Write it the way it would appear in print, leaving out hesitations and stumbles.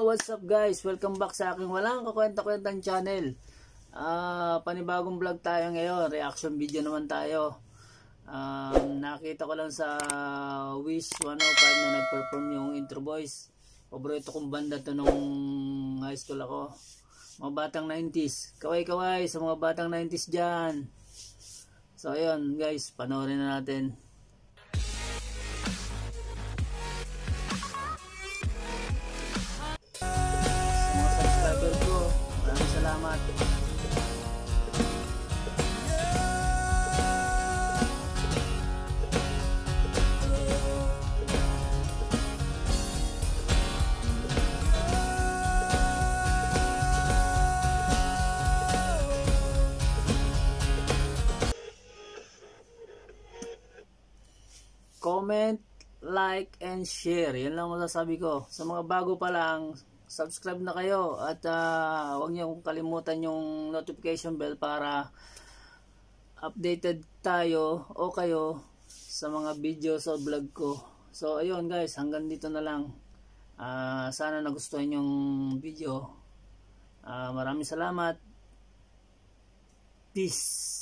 what's up guys? Welcome back sa aking walang kakwenta-kwentang channel. Panibagong vlog tayo ngayon. Reaction video naman tayo. Nakita ko lang sa Wish 105 na nag-perform yung Intro Boys. Paborito kong banda to nung high school ako. Mga batang 90s. Kaway-kaway sa mga batang 90s dyan. So ayun guys, panoorin na natin. Salamat. Comment, like, and share. Yan lang masasabi ko. Sa mga bago pa lang, subscribe na kayo at huwag niyo kalimutan yung notification bell para updated tayo o kayo sa mga videos o vlog ko. So ayun guys, hanggang dito na lang. Sana nagustuhan yung video. Maraming salamat. Peace.